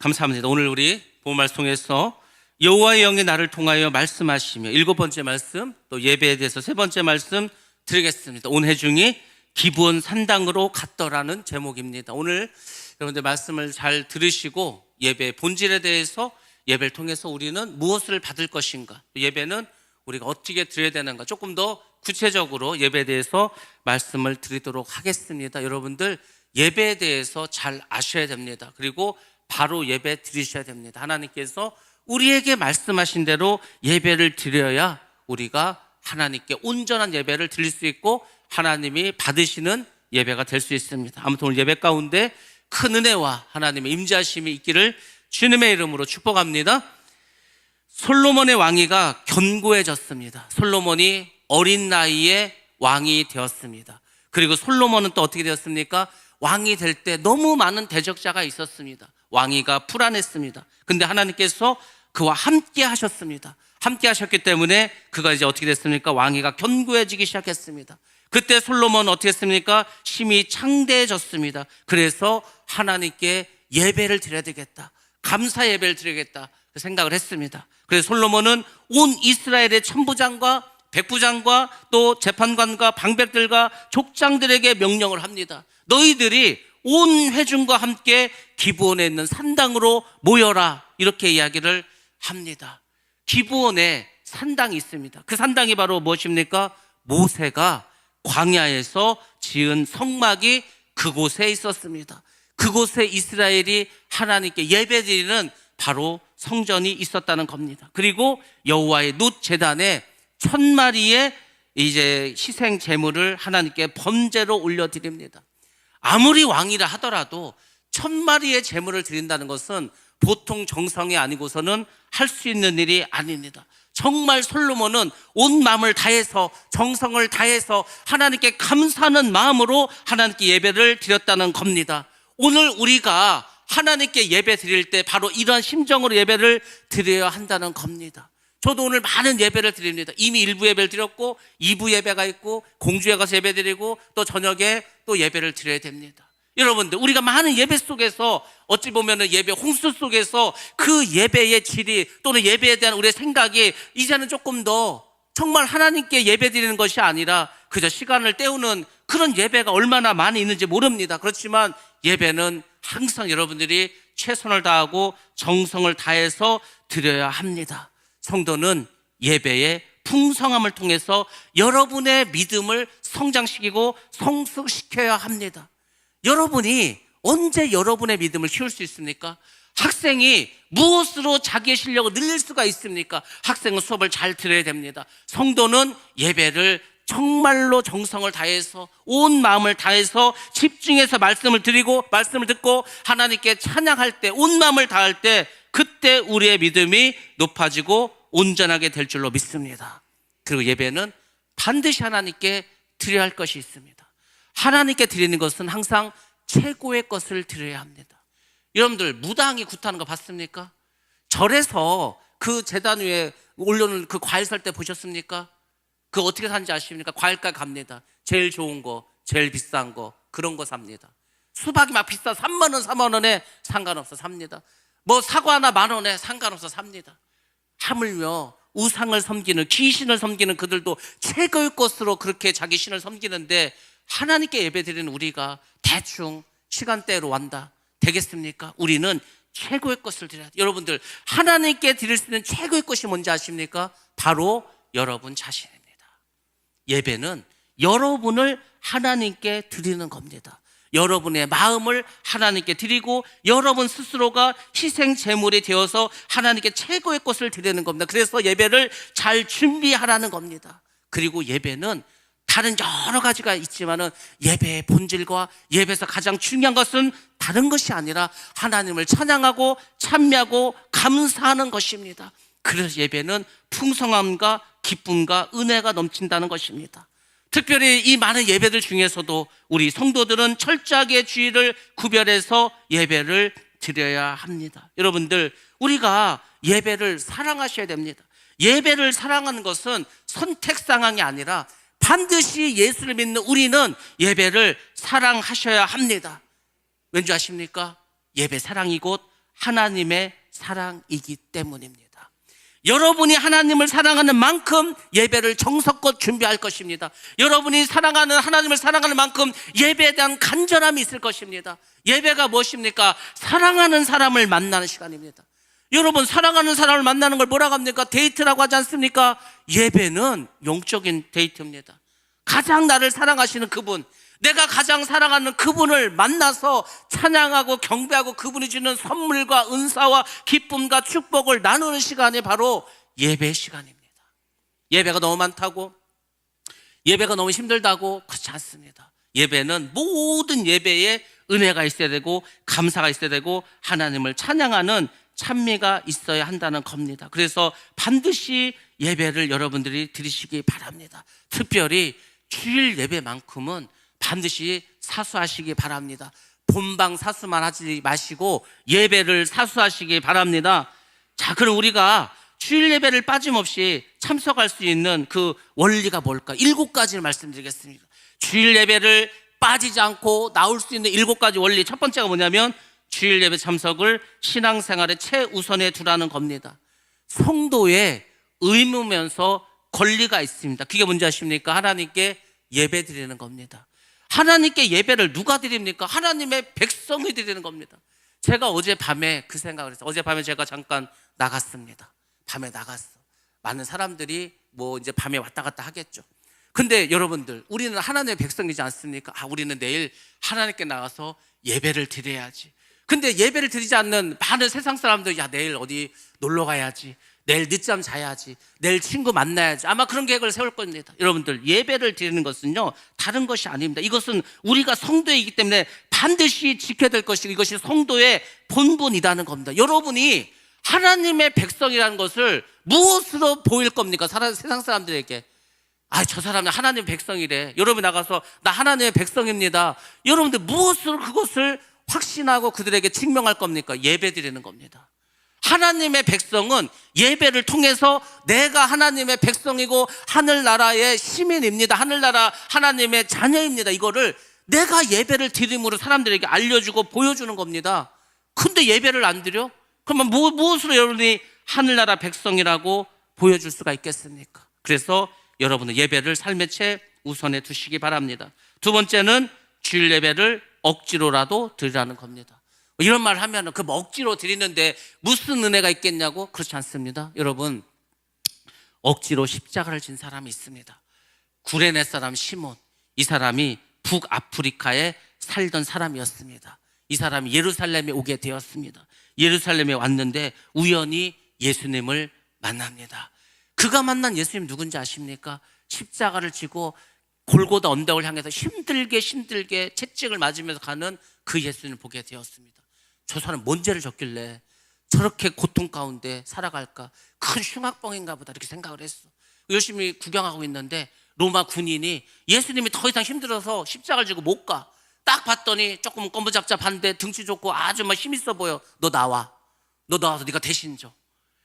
감사합니다. 오늘 우리 본 말씀 통해서 여호와의 영이 나를 통하여 말씀하시며 7번째 말씀, 또 예배에 대해서 3번째 말씀 드리겠습니다. 온 회중이 기브온 산당으로 갔더라는 제목입니다. 오늘 여러분들 말씀을 잘 들으시고 예배 본질에 대해서 예배를 통해서 우리는 무엇을 받을 것인가, 예배는 우리가 어떻게 드려야 되는가, 조금 더 구체적으로 예배에 대해서 말씀을 드리도록 하겠습니다. 여러분들 예배에 대해서 잘 아셔야 됩니다. 그리고 바로 예배 드리셔야 됩니다. 하나님께서 우리에게 말씀하신 대로 예배를 드려야 우리가 하나님께 온전한 예배를 드릴 수 있고 하나님이 받으시는 예배가 될 수 있습니다. 아무튼 오늘 예배 가운데 큰 은혜와 하나님의 임재하심이 있기를 주님의 이름으로 축복합니다. 솔로몬의 왕위가 견고해졌습니다. 솔로몬이 어린 나이에 왕이 되었습니다. 그리고 솔로몬은 또 어떻게 되었습니까? 왕이 될 때 너무 많은 대적자가 있었습니다. 왕위가 불안했습니다. 근데 하나님께서 그와 함께 하셨습니다. 함께 하셨기 때문에 그가 이제 어떻게 됐습니까? 왕위가 견고해지기 시작했습니다. 그때 솔로몬은 어떻게 했습니까? 심히 창대해졌습니다. 그래서 하나님께 예배를 드려야 되겠다, 감사 예배를 드리겠다 생각을 했습니다. 그래서 솔로몬은 온 이스라엘의 천부장과 백부장과 또 재판관과 방백들과 족장들에게 명령을 합니다. 너희들이 온 회중과 함께 기브온에 있는 산당으로 모여라, 이렇게 이야기를 합니다. 기브온에 산당이 있습니다. 그 산당이 바로 무엇입니까? 모세가 광야에서 지은 성막이 그곳에 있었습니다. 그곳에 이스라엘이 하나님께 예배드리는 바로 성전이 있었다는 겁니다. 그리고 여호와의 놋 제단에 1000마리의 이제 희생 제물을 하나님께 번제로 올려드립니다. 아무리 왕이라 하더라도 1000마리의 제물을 드린다는 것은 보통 정성이 아니고서는 할 수 있는 일이 아닙니다. 정말 솔로몬은 온 마음을 다해서 정성을 다해서 하나님께 감사하는 마음으로 하나님께 예배를 드렸다는 겁니다. 오늘 우리가 하나님께 예배 드릴 때 바로 이러한 심정으로 예배를 드려야 한다는 겁니다. 저도 오늘 많은 예배를 드립니다. 이미 1부 예배를 드렸고 2부 예배가 있고 공주에 가서 예배 드리고 또 저녁에 또 예배를 드려야 됩니다. 여러분들, 우리가 많은 예배 속에서 어찌 보면 예배 홍수 속에서 그 예배의 질이 또는 예배에 대한 우리의 생각이 이제는 조금 더 정말 하나님께 예배 드리는 것이 아니라 그저 시간을 때우는 그런 예배가 얼마나 많이 있는지 모릅니다. 그렇지만 예배는 항상 여러분들이 최선을 다하고 정성을 다해서 드려야 합니다. 성도는 예배의 풍성함을 통해서 여러분의 믿음을 성장시키고 성숙시켜야 합니다. 여러분이 언제 여러분의 믿음을 키울 수 있습니까? 학생이 무엇으로 자기의 실력을 늘릴 수가 있습니까? 학생은 수업을 잘 들어야 됩니다. 성도는 예배를 정말로 정성을 다해서 온 마음을 다해서 집중해서 말씀을 드리고 말씀을 듣고 하나님께 찬양할 때, 온 마음을 다할 때 그때 우리의 믿음이 높아지고 온전하게 될 줄로 믿습니다. 그리고 예배는 반드시 하나님께 드려야 할 것이 있습니다. 하나님께 드리는 것은 항상 최고의 것을 드려야 합니다. 여러분들 무당이 굿하는 거 봤습니까? 절에서 그 제단 위에 올려놓은 그 과일 살 때 보셨습니까? 그거 어떻게 사는지 아십니까? 과일가 갑니다. 제일 좋은 거, 제일 비싼 거, 그런 거 삽니다. 수박이 막 비싸 3만 원, 4만 원에 상관없어 삽니다. 뭐 사과 하나 10,000원에 상관없어 삽니다. 하물며 우상을 섬기는, 귀신을 섬기는 그들도 최고의 것으로 그렇게 자기 신을 섬기는데 하나님께 예배드리는 우리가 대충 시간대로 완다 되겠습니까? 우리는 최고의 것을 드려야 돼요. 여러분들, 하나님께 드릴 수 있는 최고의 것이 뭔지 아십니까? 바로 여러분 자신입니다. 예배는 여러분을 하나님께 드리는 겁니다. 여러분의 마음을 하나님께 드리고 여러분 스스로가 희생 제물이 되어서 하나님께 최고의 것을 드리는 겁니다. 그래서 예배를 잘 준비하라는 겁니다. 그리고 예배는 다른 여러 가지가 있지만은 예배의 본질과 예배에서 가장 중요한 것은 다른 것이 아니라 하나님을 찬양하고 찬미하고 감사하는 것입니다. 그래서 예배는 풍성함과 기쁨과 은혜가 넘친다는 것입니다. 특별히 이 많은 예배들 중에서도 우리 성도들은 철저하게 주의를 구별해서 예배를 드려야 합니다. 여러분들, 우리가 예배를 사랑하셔야 됩니다. 예배를 사랑하는 것은 선택 상황이 아니라 반드시 예수를 믿는 우리는 예배를 사랑하셔야 합니다. 왠지 아십니까? 예배 사랑이 곧 하나님의 사랑이기 때문입니다. 여러분이 하나님을 사랑하는 만큼 예배를 정성껏 준비할 것입니다. 여러분이 사랑하는 하나님을 사랑하는 만큼 예배에 대한 간절함이 있을 것입니다. 예배가 무엇입니까? 사랑하는 사람을 만나는 시간입니다. 여러분, 사랑하는 사람을 만나는 걸 뭐라고 합니까? 데이트라고 하지 않습니까? 예배는 영적인 데이트입니다. 가장 나를 사랑하시는 그분, 내가 가장 사랑하는 그분을 만나서 찬양하고 경배하고 그분이 주는 선물과 은사와 기쁨과 축복을 나누는 시간이 바로 예배 시간입니다. 예배가 너무 많다고, 예배가 너무 힘들다고, 그렇지 않습니다. 예배는 모든 예배에 은혜가 있어야 되고 감사가 있어야 되고 하나님을 찬양하는 찬미가 있어야 한다는 겁니다. 그래서 반드시 예배를 여러분들이 드리시기 바랍니다. 특별히 주일 예배만큼은 반드시 사수하시기 바랍니다. 본방 사수만 하지 마시고 예배를 사수하시기 바랍니다. 자, 그럼 우리가 주일 예배를 빠짐없이 참석할 수 있는 그 원리가 뭘까? 7가지를 말씀드리겠습니다. 주일 예배를 빠지지 않고 나올 수 있는 7가지 원리. 첫 번째가 뭐냐면 주일 예배 참석을 신앙생활의 최우선에 두라는 겁니다. 성도의 의무면서 권리가 있습니다. 그게 뭔지 아십니까? 하나님께 예배 드리는 겁니다. 하나님께 예배를 누가 드립니까? 하나님의 백성이 드리는 겁니다. 제가 어젯밤에 그 생각을 했어요. 어젯밤에 제가 잠깐 나갔습니다. 밤에 나갔어. 많은 사람들이 뭐 이제 밤에 왔다 갔다 하겠죠. 근데 여러분들, 우리는 하나님의 백성이지 않습니까? 우리는 내일 하나님께 나가서 예배를 드려야지. 근데 예배를 드리지 않는 많은 세상 사람들, 내일 어디 놀러 가야지, 내일 늦잠 자야지, 내일 친구 만나야지, 아마 그런 계획을 세울 겁니다. 여러분들, 예배를 드리는 것은요 다른 것이 아닙니다. 이것은 우리가 성도이기 때문에 반드시 지켜야 될 것이고 이것이 성도의 본분이라는 겁니다. 여러분이 하나님의 백성이라는 것을 무엇으로 보일 겁니까? 세상 사람들에게. 저 사람은 하나님의 백성이래. 여러분 나가서 나 하나님의 백성입니다. 여러분들 무엇으로 그것을 확신하고 그들에게 증명할 겁니까? 예배 드리는 겁니다. 하나님의 백성은 예배를 통해서 내가 하나님의 백성이고 하늘나라의 시민입니다. 하늘나라 하나님의 자녀입니다. 이거를 내가 예배를 드림으로 사람들에게 알려주고 보여주는 겁니다. 근데 예배를 안 드려? 그러면 무엇으로 여러분이 하늘나라 백성이라고 보여줄 수가 있겠습니까? 그래서 여러분은 예배를 삶의 최우선에 두시기 바랍니다. 두 번째는 주일 예배를 억지로라도 드리라는 겁니다. 이런 말을 하면 그 억지로 드리는데 무슨 은혜가 있겠냐고? 그렇지 않습니다. 여러분, 억지로 십자가를 진 사람이 있습니다. 구레네 사람 시몬, 이 사람이 북아프리카에 살던 사람이었습니다. 이 사람이 예루살렘에 오게 되었습니다. 예루살렘에 왔는데 우연히 예수님을 만납니다. 그가 만난 예수님 누군지 아십니까? 십자가를 지고 골고다 언덕을 향해서 힘들게 채찍을 맞으면서 가는 그 예수님을 보게 되었습니다. 저 사람 뭔 죄를 졌길래 저렇게 고통 가운데 살아갈까? 큰 흉악병인가 보다 이렇게 생각을 했어. 열심히 구경하고 있는데 로마 군인이 예수님이 더 이상 힘들어서 십자가를 지고 못 가. 딱 봤더니 조금 검부잡잡한데 등치 좋고 아주 힘 있어 보여. 너 나와서 네가 대신 줘.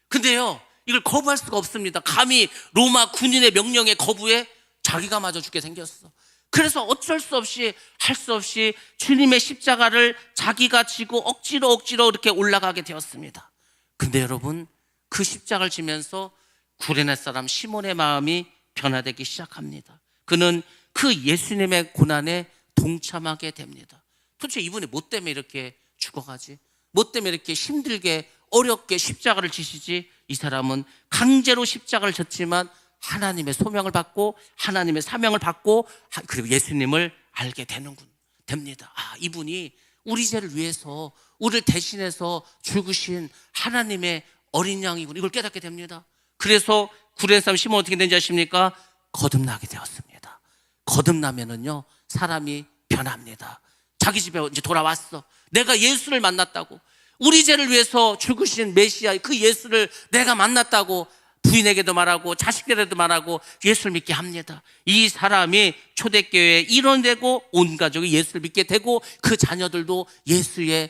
근데요, 이걸 거부할 수가 없습니다. 감히 로마 군인의 명령에 거부해? 자기가 맞아 죽게 생겼어. 그래서 어쩔 수 없이 할 수 없이 주님의 십자가를 자기가 지고 억지로 이렇게 올라가게 되었습니다. 근데 여러분, 그 십자가를 지면서 구레네 사람 시몬의 마음이 변화되기 시작합니다. 그는 그 예수님의 고난에 동참하게 됩니다. 도대체 이분이 뭐 때문에 이렇게 죽어가지? 뭐 때문에 이렇게 힘들게 어렵게 십자가를 지시지? 이 사람은 강제로 십자가를 졌지만 하나님의 소명을 받고 하나님의 사명을 받고 그리고 예수님을 알게 됩니다. 이분이 우리 죄를 위해서 우리를 대신해서 죽으신 하나님의 어린 양이군. 이걸 깨닫게 됩니다. 그래서 구레네 사람 시몬 어떻게 된지 아십니까? 거듭나게 되었습니다. 거듭나면은요 사람이 변합니다. 자기 집에 이제 돌아왔어. 내가 예수를 만났다고, 우리 죄를 위해서 죽으신 메시아 그 예수를 내가 만났다고 부인에게도 말하고 자식들에게도 말하고 예수를 믿게 합니다. 이 사람이 초대교회의 일원이 되고 온 가족이 예수를 믿게 되고 그 자녀들도 예수를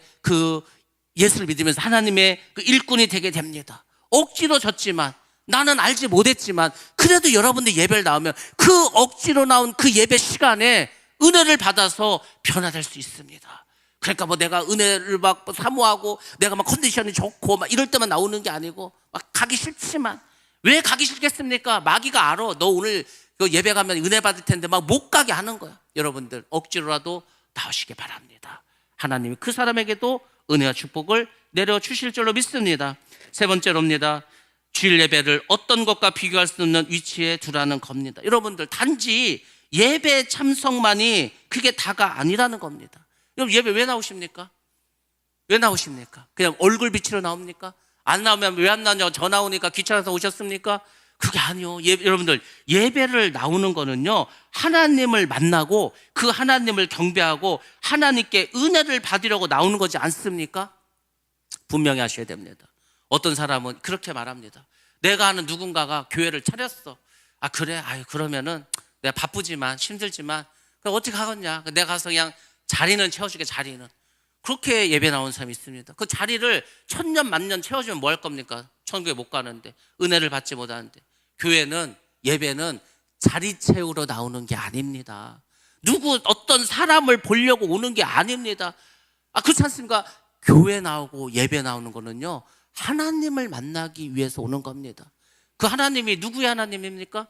믿으면서 하나님의 그 일꾼이 되게 됩니다. 억지로 졌지만, 나는 알지 못했지만 그래도 여러분들 예배를 나오면 그 억지로 나온 그 예배 시간에 은혜를 받아서 변화될 수 있습니다. 그러니까 뭐 내가 은혜를 막 사모하고 내가 막 컨디션이 좋고 막 이럴 때만 나오는 게 아니고 막 가기 싫지만. 왜 가기 싫겠습니까? 마귀가 알아. 너 오늘 예배 가면 은혜 받을 텐데 막 못 가게 하는 거야. 여러분들 억지로라도 나오시기 바랍니다. 하나님이 그 사람에게도 은혜와 축복을 내려주실 줄로 믿습니다. 세 번째로입니다. 주일 예배를 어떤 것과 비교할 수 없는 위치에 두라는 겁니다. 여러분들 단지 예배 참석만이 그게 다가 아니라는 겁니다. 여러분 예배 왜 나오십니까? 왜 나오십니까? 그냥 얼굴 비치러 나옵니까? 안 나오면 왜 안 나오냐고 전화 오니까 귀찮아서 오셨습니까? 그게 아니요. 여러분들 예배를 나오는 거는요, 하나님을 만나고 그 하나님을 경배하고 하나님께 은혜를 받으려고 나오는 거지 않습니까? 분명히 하셔야 됩니다. 어떤 사람은 그렇게 말합니다. 내가 아는 누군가가 교회를 차렸어. 아 그래? 아유 그러면은 내가 바쁘지만 힘들지만 그럼 어떻게 하겠냐? 내가 가서 그냥 자리는 채워줄게. 자리는. 그렇게 예배 나온 사람이 있습니다. 그 자리를 천년 만년 채워주면 뭐 할 겁니까? 천국에 못 가는데, 은혜를 받지 못하는데. 교회는, 예배는 자리 채우러 나오는 게 아닙니다. 누구 어떤 사람을 보려고 오는 게 아닙니다. 아 그렇지 않습니까? 교회 나오고 예배 나오는 거는요, 하나님을 만나기 위해서 오는 겁니다. 그 하나님이 누구의 하나님입니까?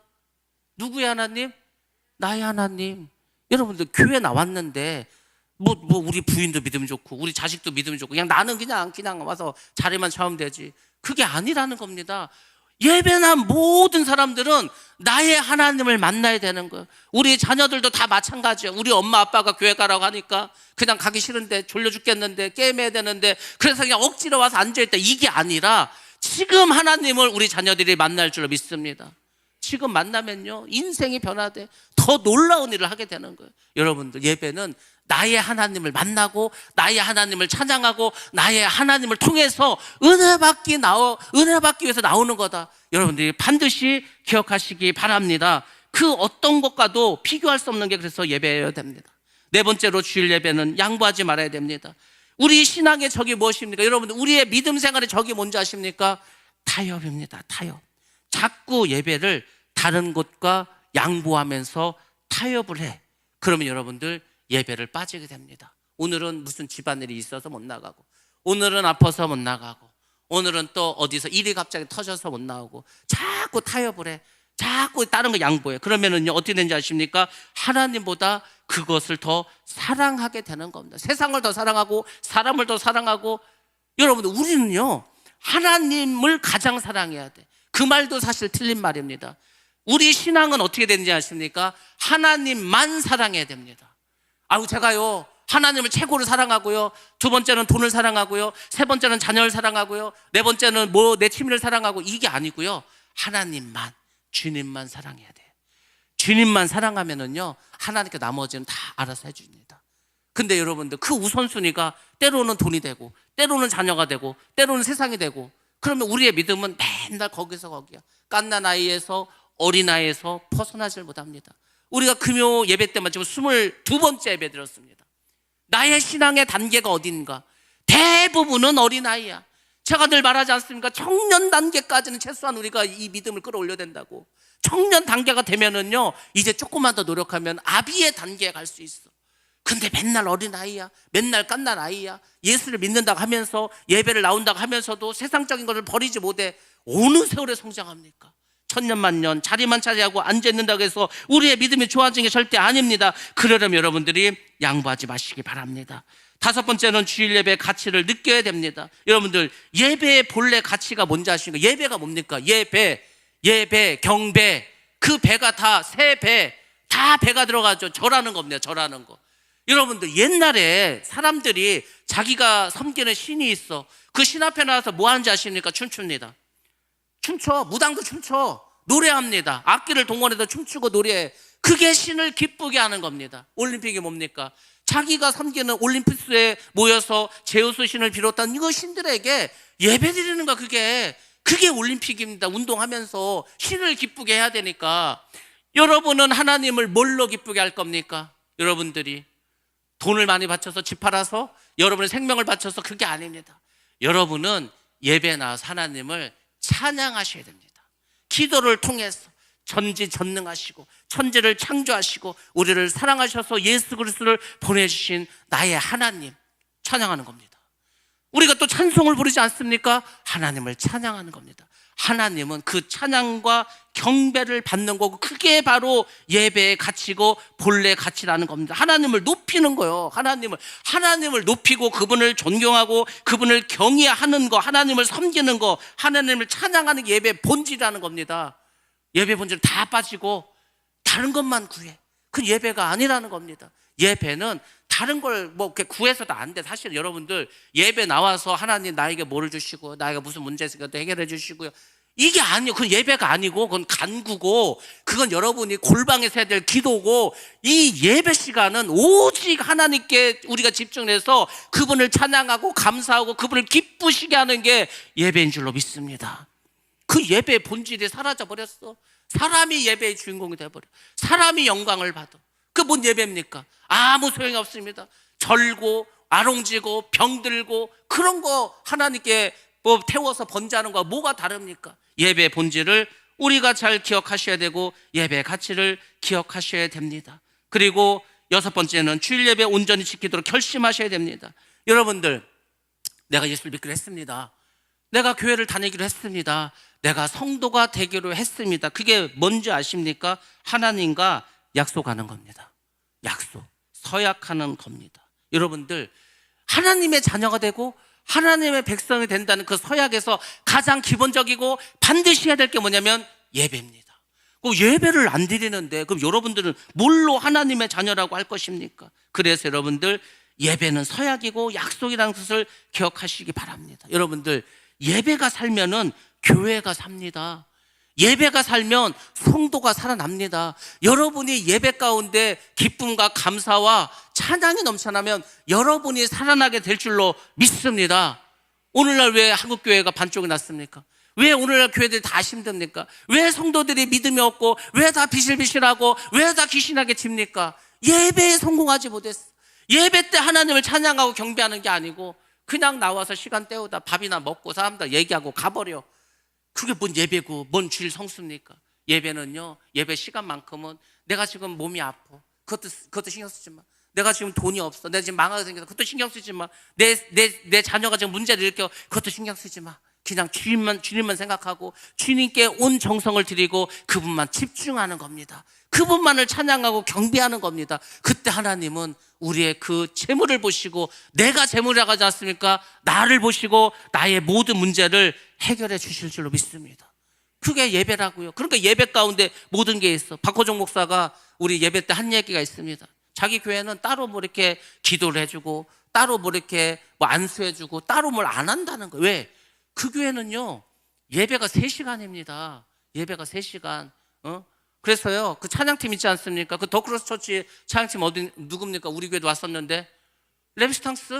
누구의 하나님? 나의 하나님. 여러분들 교회 나왔는데 뭐 우리 부인도 믿으면 좋고 우리 자식도 믿으면 좋고 그냥 나는 그냥 와서 자리만 채우면 되지. 그게 아니라는 겁니다. 예배나 모든 사람들은 나의 하나님을 만나야 되는 거예요. 우리 자녀들도 다 마찬가지예요. 우리 엄마 아빠가 교회 가라고 하니까 그냥 가기 싫은데 졸려 죽겠는데 게임해야 되는데 그래서 그냥 억지로 와서 앉아있다. 이게 아니라 지금 하나님을 우리 자녀들이 만날 줄 믿습니다. 지금 만나면요 인생이 변화돼 더 놀라운 일을 하게 되는 거예요. 여러분들 예배는 나의 하나님을 만나고 나의 하나님을 찬양하고 나의 하나님을 통해서 은혜 받기 위해서 나오는 거다. 여러분들이 반드시 기억하시기 바랍니다. 그 어떤 것과도 비교할 수 없는 게 그래서 예배여야 됩니다. 네 번째로 주일 예배는 양보하지 말아야 됩니다. 우리 신앙의 적이 무엇입니까? 여러분들 우리의 믿음 생활의 적이 뭔지 아십니까? 타협입니다. 타협. 자꾸 예배를 다른 것과 양보하면서 타협을 해. 그러면 여러분들 예배를 빠지게 됩니다. 오늘은 무슨 집안일이 있어서 못 나가고, 오늘은 아파서 못 나가고, 오늘은 또 어디서 일이 갑자기 터져서 못 나오고, 자꾸 타협을 해. 자꾸 다른 거 양보해. 그러면은요 어떻게 되는지 아십니까? 하나님보다 그것을 더 사랑하게 되는 겁니다. 세상을 더 사랑하고 사람을 더 사랑하고. 여러분들 우리는요 하나님을 가장 사랑해야 돼. 그 말도 사실 틀린 말입니다. 우리 신앙은 어떻게 되는지 아십니까? 하나님만 사랑해야 됩니다. 아우 제가요 하나님을 최고로 사랑하고요, 두 번째는 돈을 사랑하고요, 세 번째는 자녀를 사랑하고요, 네 번째는 내 취미를 사랑하고, 이게 아니고요, 하나님만, 주님만 사랑해야 돼요. 주님만 사랑하면은요 하나님께 나머지는 다 알아서 해줍니다. 근데 여러분들 그 우선순위가 때로는 돈이 되고 때로는 자녀가 되고 때로는 세상이 되고, 그러면 우리의 믿음은 맨날 거기서 거기야. 갓난아이에서 어린아이에서 벗어나질 못합니다. 우리가 금요 예배 때만 지금 22번째 예배 드렸습니다. 나의 신앙의 단계가 어딘가? 대부분은 어린아이야. 제가 늘 말하지 않습니까? 청년 단계까지는 최소한 우리가 이 믿음을 끌어올려야 된다고. 청년 단계가 되면은요 이제 조금만 더 노력하면 아비의 단계에 갈 수 있어. 근데 맨날 어린아이야, 맨날 갓난아이야. 예수를 믿는다고 하면서 예배를 나온다고 하면서도 세상적인 것을 버리지 못해. 어느 세월에 성장합니까? 천년만년 자리만 차지하고 앉아있는다고 해서 우리의 믿음이 좋아지는 게 절대 아닙니다. 그러려면 여러분들이 양보하지 마시기 바랍니다. 다섯 번째는 주일 예배의 가치를 느껴야 됩니다. 여러분들 예배의 본래 가치가 뭔지 아십니까? 예배가 뭡니까? 예배, 경배, 그 배가 다 세 배, 다 배가 들어가죠. 절하는 겁니다. 절하는 거. 여러분들 옛날에 사람들이 자기가 섬기는 신이 있어. 그 신 앞에 나와서 뭐 하는지 아십니까? 춤춥니다. 춤춰. 무당도 춤춰. 노래합니다. 악기를 동원해서 춤추고 노래해. 그게 신을 기쁘게 하는 겁니다. 올림픽이 뭡니까? 자기가 섬기는 올림피스에 모여서 제우스 신을 비롯한 이거 신들에게 예배드리는 거, 그게 올림픽입니다. 운동하면서 신을 기쁘게 해야 되니까. 여러분은 하나님을 뭘로 기쁘게 할 겁니까? 여러분들이 돈을 많이 바쳐서 집 팔아서 여러분의 생명을 바쳐서, 그게 아닙니다. 여러분은 예배 나와서 하나님을 찬양하셔야 됩니다. 기도를 통해서 전지전능하시고 천지를 창조하시고 우리를 사랑하셔서 예수 그리스도를 보내주신 나의 하나님, 찬양하는 겁니다. 우리가 또 찬송을 부르지 않습니까? 하나님을 찬양하는 겁니다. 하나님은 그 찬양과 경배를 받는 거고, 그게 바로 예배의 가치고 본래의 가치라는 겁니다. 하나님을 높이는 거요. 하나님을 높이고 그분을 존경하고 그분을 경외하는 거, 하나님을 섬기는 거, 하나님을 찬양하는 게 예배의 본질이라는 겁니다. 예배 본질 다 빠지고 다른 것만 구해. 그 예배가 아니라는 겁니다. 예배는 다른 걸 뭐 이렇게 구해서도 안 돼. 사실 여러분들 예배 나와서 하나님 나에게 뭐를 주시고 나에게 무슨 문제 있으니까 또 해결해 주시고요, 이게 아니에요. 그건 예배가 아니고 그건 간구고, 그건 여러분이 골방에서 해야 될 기도고, 이 예배 시간은 오직 하나님께 우리가 집중해서 그분을 찬양하고 감사하고 그분을 기쁘시게 하는 게 예배인 줄로 믿습니다. 그 예배의 본질이 사라져 버렸어. 사람이 예배의 주인공이 돼버려. 사람이 영광을 받아. 그 뭔 예배입니까? 아무 소용이 없습니다. 절고 아롱지고 병들고 그런 거 하나님께 뭐 태워서 번제하는 거와 뭐가 다릅니까? 예배의 본질을 우리가 잘 기억하셔야 되고 예배의 가치를 기억하셔야 됩니다. 그리고 6번째는 주일 예배 온전히 지키도록 결심하셔야 됩니다. 여러분들, 내가 예수를 믿기로 했습니다. 내가 교회를 다니기로 했습니다. 내가 성도가 되기로 했습니다. 그게 뭔지 아십니까? 하나님과 약속하는 겁니다. 약속, 서약하는 겁니다. 여러분들, 하나님의 자녀가 되고 하나님의 백성이 된다는 그 서약에서 가장 기본적이고 반드시 해야 될 게 뭐냐면 예배입니다. 그 예배를 안 드리는데 그럼 여러분들은 뭘로 하나님의 자녀라고 할 것입니까? 그래서 여러분들, 예배는 서약이고 약속이라는 것을 기억하시기 바랍니다. 여러분들, 예배가 살면은 교회가 삽니다. 예배가 살면 성도가 살아납니다. 여러분이 예배 가운데 기쁨과 감사와 찬양이 넘쳐나면 여러분이 살아나게 될 줄로 믿습니다. 오늘날 왜 한국교회가 반쪽이 났습니까? 왜 오늘날 교회들이 다 힘듭니까? 왜 성도들이 믿음이 없고 왜 다 비실비실하고 왜 다 귀신하게 집니까? 예배에 성공하지 못했어. 예배 때 하나님을 찬양하고 경배하는 게 아니고 그냥 나와서 시간 때우다 밥이나 먹고 사람들 얘기하고 가버려. 그게 뭔 예배고 뭔 주일 성수입니까? 예배는요, 예배 시간만큼은 내가 지금 몸이 아파, 그것도 신경 쓰지 마. 내가 지금 돈이 없어, 내가 지금 망하게 생겨서 그것도 신경 쓰지 마. 내 자녀가 지금 문제를 일으켜, 그것도 신경 쓰지 마. 그냥 주님만 생각하고 주님께 온 정성을 드리고 그분만 집중하는 겁니다. 그분만을 찬양하고 경배하는 겁니다. 그때 하나님은 우리의 그 재물을 보시고, 내가 재물이라고 하지 않습니까? 나를 보시고 나의 모든 문제를 해결해 주실 줄로 믿습니다. 그게 예배라고요. 그러니까 예배 가운데 모든 게 있어. 박호정 목사가 우리 예배 때 한 얘기가 있습니다. 자기 교회는 따로 뭐 이렇게 기도를 해주고 따로 뭐 이렇게 뭐 안수해주고 따로 뭘 안 한다는 거예요. 왜? 그 교회는요, 예배가 3시간입니다. 예배가 3시간. 그래서요, 그 찬양팀 있지 않습니까? 그 더크로스 처치 찬양팀 누굽니까? 우리 교회도 왔었는데, 레비스탕스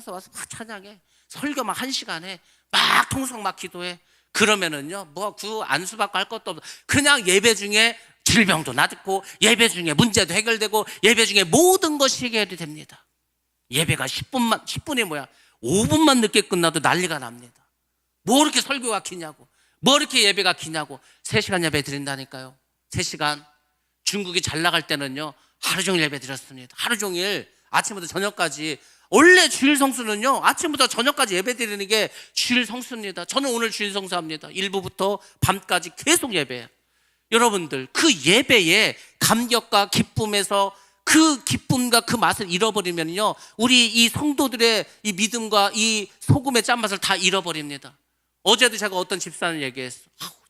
와서 막 찬양해. 설교 막 1시간에 막 통성 막 기도해. 그러면은요, 뭐 그 안수받고 할 것도 없어. 그냥 예배 중에 질병도 낫고 예배 중에 문제도 해결되고 예배 중에 모든 것이 해결이 됩니다. 예배가 10분이 뭐야? 5분만 늦게 끝나도 난리가 납니다. 뭐 이렇게 설교가 기냐고, 뭐 이렇게 예배가 기냐고. 3시간 예배 드린다니까요. 3시간. 중국이 잘 나갈 때는요, 하루 종일 예배 드렸습니다. 하루 종일 아침부터 저녁까지. 원래 주일 성수는요, 아침부터 저녁까지 예배 드리는 게 주일 성수입니다. 저는 오늘 주일 성수합니다. 1부부터 밤까지 계속 예배예요. 여러분들, 그 예배의 감격과 기쁨에서 그 기쁨과 그 맛을 잃어버리면요, 우리 이 성도들의 이 믿음과 이 소금의 짠맛을 다 잃어버립니다. 어제도 제가 어떤 집사를 얘기했어.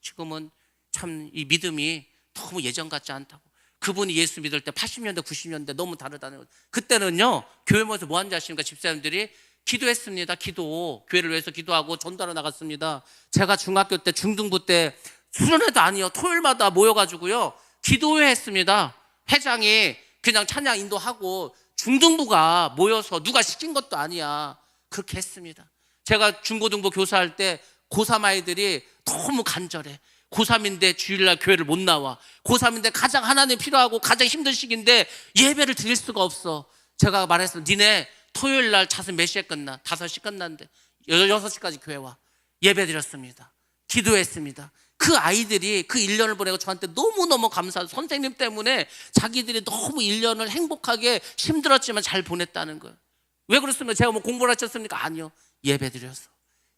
지금은 참 이 믿음이 너무 예전 같지 않다고. 그분이 예수 믿을 때 80년대 90년대 너무 다르다는 거예요. 그때는요, 교회 모여서 뭐 하는지 아십니까? 집사님들이 기도했습니다. 교회를 위해서 기도하고 전도하러 나갔습니다. 제가 중학교 때 중등부 때 수련회도 아니요, 토요일마다 모여가지고요 기도회 했습니다. 회장이 그냥 찬양 인도하고 중등부가 모여서 누가 시킨 것도 아니야. 그렇게 했습니다. 제가 중고등부 교사할 때 고3 아이들이 너무 간절해. 고3인데 주일날 교회를 못 나와. 고3인데 가장 하나님 필요하고 가장 힘든 시기인데 예배를 드릴 수가 없어. 제가 말했어요. 니네 토요일날 자습 몇 시에 끝나? 5시 끝났는데 6시까지 교회 와. 예배 드렸습니다. 기도했습니다. 그 아이들이 그 1년을 보내고 저한테 너무너무 감사해요. 선생님 때문에 자기들이 너무 1년을 행복하게 힘들었지만 잘 보냈다는 거예요. 왜 그렇습니까? 제가 뭐 공부를 하셨습니까? 아니요. 예배 드려서.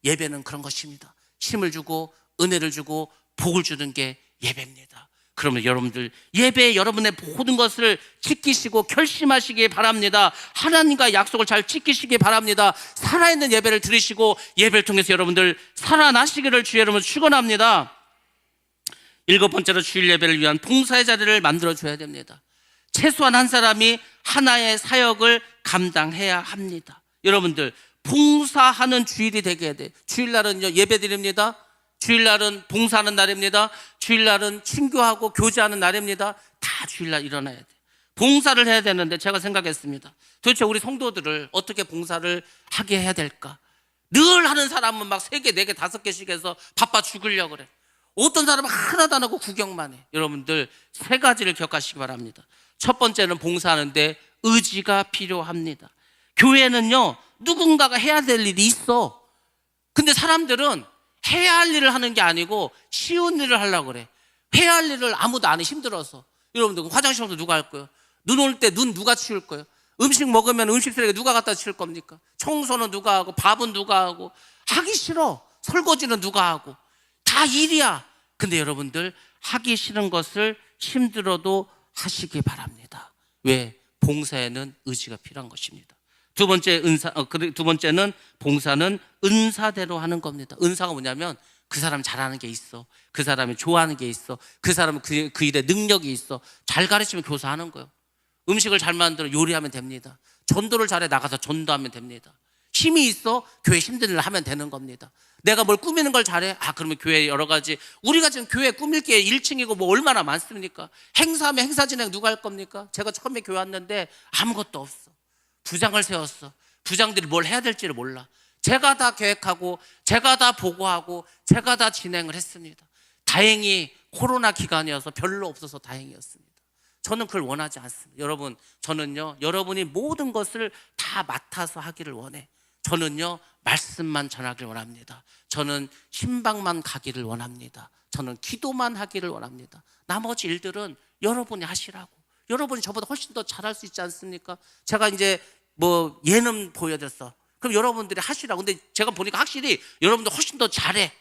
예배는 그런 것입니다. 힘을 주고 은혜를 주고 복을 주는 게 예배입니다. 그러면 여러분들 예배에 여러분의 모든 것을 지키시고 결심하시기 바랍니다. 하나님과 약속을 잘 지키시기 바랍니다. 살아있는 예배를 드리시고 예배를 통해서 여러분들 살아나시기를 주의 이름으로 축원합니다. 7번째로 주일 예배를 위한 봉사의 자리를 만들어줘야 됩니다. 최소한 한 사람이 하나의 사역을 감당해야 합니다. 여러분들 봉사하는 주일이 되게 해야 돼요. 주일날은요 예배 드립니다. 주일날은 봉사하는 날입니다. 주일날은 친교하고 교제하는 날입니다. 다 주일날 일어나야 돼요. 봉사를 해야 되는데 제가 생각했습니다. 도대체 우리 성도들을 어떻게 봉사를 하게 해야 될까? 늘 하는 사람은 막 3개, 4개, 5개씩 해서 바빠 죽으려고 그래. 어떤 사람은 하나도 안 하고 구경만 해. 여러분들 3가지를 기억하시기 바랍니다. 첫 번째는 봉사하는데 의지가 필요합니다. 교회는요 누군가가 해야 될 일이 있어. 근데 사람들은 해야 할 일을 하는 게 아니고 쉬운 일을 하려고 그래. 해야 할 일을 아무도 안 해. 힘들어서. 여러분들 화장실 와서 누가 할 거예요? 눈 올 때 눈 누가 치울 거예요? 음식 먹으면 음식 쓰레기 누가 갖다 치울 겁니까? 청소는 누가 하고 밥은 누가 하고. 하기 싫어. 설거지는 누가 하고. 다 일이야. 근데 여러분들 하기 싫은 것을 힘들어도 하시기 바랍니다. 왜? 봉사에는 의지가 필요한 것입니다. 두 번째는 봉사는 은사대로 하는 겁니다. 은사가 뭐냐면 그 사람 잘하는 게 있어. 그 사람이 좋아하는 게 있어. 그 사람은 그 일에 능력이 있어. 잘 가르치면 교사하는 거예요. 음식을 잘 만들어 요리하면 됩니다. 전도를 잘해 나가서 전도하면 됩니다. 힘이 있어 교회 힘든 일을 하면 되는 겁니다. 내가 뭘 꾸미는 걸 잘해? 그러면 교회 여러 가지, 우리가 지금 교회 꾸밀 게 1층이고 뭐 얼마나 많습니까? 행사하면 행사 진행 누가 할 겁니까? 제가 처음에 교회 왔는데 아무것도 없어. 부장을 세웠어. 부장들이 뭘 해야 될지를 몰라. 제가 다 계획하고 제가 다 보고하고 제가 다 진행을 했습니다. 다행히 코로나 기간이어서 별로 없어서 다행이었습니다. 저는 그걸 원하지 않습니다. 여러분, 저는요 여러분이 모든 것을 다 맡아서 하기를 원해. 저는요 말씀만 전하기를 원합니다. 저는 신방만 가기를 원합니다. 저는 기도만 하기를 원합니다. 나머지 일들은 여러분이 하시라고. 여러분이 저보다 훨씬 더 잘할 수 있지 않습니까? 제가 이제 뭐 예능 보여줬어. 그럼 여러분들이 하시라고. 근데 제가 보니까 확실히 여러분들 훨씬 더 잘해.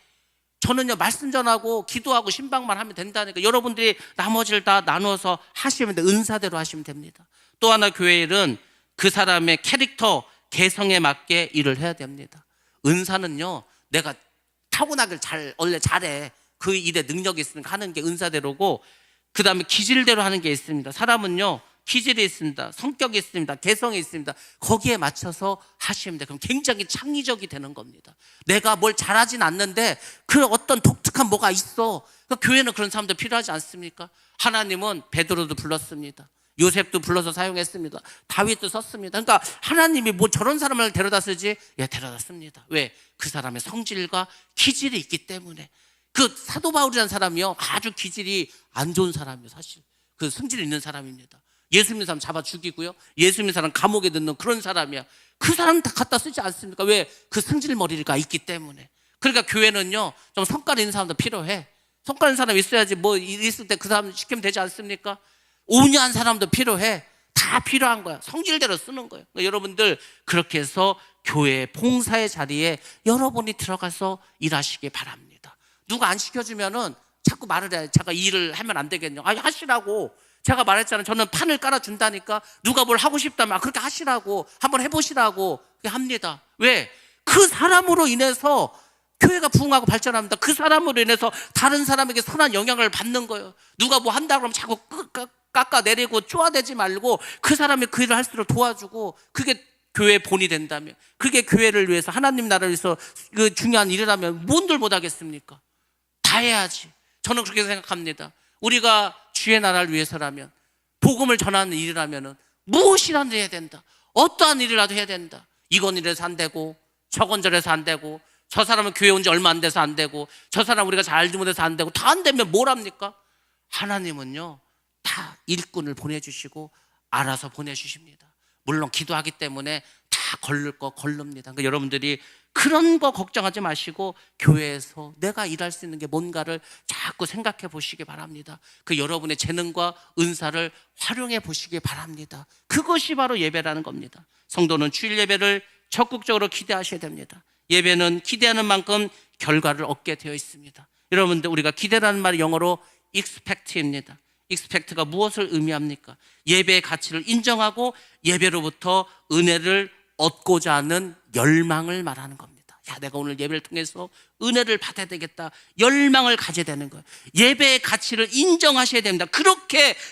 저는요 말씀 전하고 기도하고 신방만 하면 된다니까. 여러분들이 나머지를 다 나누어서 하시면 돼. 은사대로 하시면 됩니다. 또 하나 교회 일은 그 사람의 캐릭터 개성에 맞게 일을 해야 됩니다. 은사는요 내가 타고나길 원래 잘해. 그 일에 능력이 있으니까 하는 게 은사대로고, 그 다음에 기질대로 하는 게 있습니다. 사람은요 기질이 있습니다. 성격이 있습니다. 개성이 있습니다. 거기에 맞춰서 하시면 돼요. 그럼 굉장히 창의적이 되는 겁니다. 내가 뭘 잘하진 않는데 그 어떤 독특한 뭐가 있어. 그러니까 교회는 그런 사람도 필요하지 않습니까? 하나님은 베드로도 불렀습니다. 요셉도 불러서 사용했습니다. 다윗도 썼습니다. 그러니까 하나님이 뭐 저런 사람을 데려다 쓰지? 예, 데려다 씁니다. 왜? 그 사람의 성질과 기질이 있기 때문에. 그 사도 바울이라는 사람이요 아주 기질이 안 좋은 사람이에요. 사실 그 성질 있는 사람입니다. 예수 믿는 사람 잡아 죽이고요, 예수 믿는 사람 감옥에 넣는 그런 사람이야. 그 사람 다 갖다 쓰지 않습니까? 왜? 그 성질머리가 있기 때문에. 그러니까 교회는요 좀 성깔 있는 사람도 필요해. 성깔 있는 사람 있어야지 뭐 있을 때 그 사람 시키면 되지 않습니까? 온유한 사람도 필요해. 다 필요한 거야. 성질대로 쓰는 거예요. 그러니까 여러분들 그렇게 해서 교회 봉사의 자리에 여러분이 들어가서 일하시기 바랍니다. 누가 안 시켜주면은 자꾸 말을 해. 제가 일을 하면 안 되겠냐? 아니 하시라고. 제가 말했잖아요. 저는 판을 깔아준다니까. 누가 뭘 하고 싶다면 그렇게 하시라고, 한번 해보시라고 합니다. 왜? 그 사람으로 인해서 교회가 부흥하고 발전합니다. 그 사람으로 인해서 다른 사람에게 선한 영향을 받는 거예요. 누가 뭐 한다 그러면 자꾸 깎아내리고 쪼아대지 말고 그 사람이 그 일을 할수록 도와주고, 그게 교회의 본이 된다면, 그게 교회를 위해서 하나님 나라를 위해서 그 중요한 일이라면 뭔들 못하겠습니까? 다 해야지. 저는 그렇게 생각합니다. 우리가 주의 나라를 위해서라면, 복음을 전하는 일이라면 무엇이라도 해야 된다. 어떠한 일이라도 해야 된다. 이건 이래서 안 되고 저건 저래서 안 되고, 저 사람은 교회 온 지 얼마 안 돼서 안 되고, 저 사람 우리가 잘 알지 못해서 안 되고, 다 안 되면 뭘 합니까? 하나님은요 다 일꾼을 보내주시고 알아서 보내주십니다. 물론 기도하기 때문에 다 걸를 거 걸릅니다. 그러니까 여러분들이 그런 거 걱정하지 마시고 교회에서 내가 일할 수 있는 게 뭔가를 자꾸 생각해 보시기 바랍니다. 그 여러분의 재능과 은사를 활용해 보시기 바랍니다. 그것이 바로 예배라는 겁니다. 성도는 주일 예배를 적극적으로 기대하셔야 됩니다. 예배는 기대하는 만큼 결과를 얻게 되어 있습니다. 여러분들, 우리가 기대라는 말이 영어로 expect입니다. expect가 무엇을 의미합니까? 예배의 가치를 인정하고 예배로부터 은혜를 얻고자 하는 열망을 말하는 겁니다. 야, 내가 오늘 예배를 통해서 은혜를 받아야 되겠다. 열망을 가져야 되는 거예요. 예배의 가치를 인정하셔야 됩니다.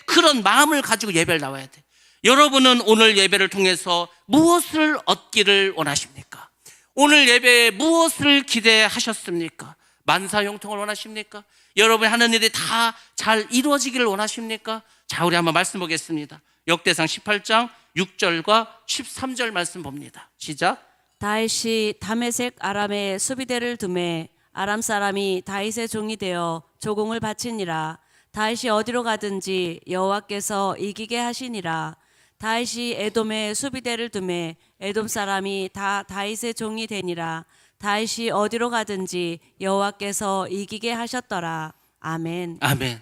그런 마음을 가지고 예배를 나와야 돼. 여러분은 오늘 예배를 통해서 무엇을 얻기를 원하십니까? 오늘 예배에 무엇을 기대하셨습니까? 만사형통을 원하십니까? 여러분이 하는 일이 다 잘 이루어지기를 원하십니까? 자, 우리 한번 말씀 보겠습니다. 역대상 18장 6절과 13절 말씀 봅니다. 시작. 다윗이 다메섹 아람에 수비대를 두매 아람 사람이 다윗의 종이 되어 조공을 바치니라. 다윗이 어디로 가든지 여호와께서 이기게 하시니라. 다윗이 에돔에 수비대를 두매 에돔 사람이 다 다윗의 종이 되니라. 다윗이 어디로 가든지 여호와께서 이기게 하셨더라. 아멘. 아멘.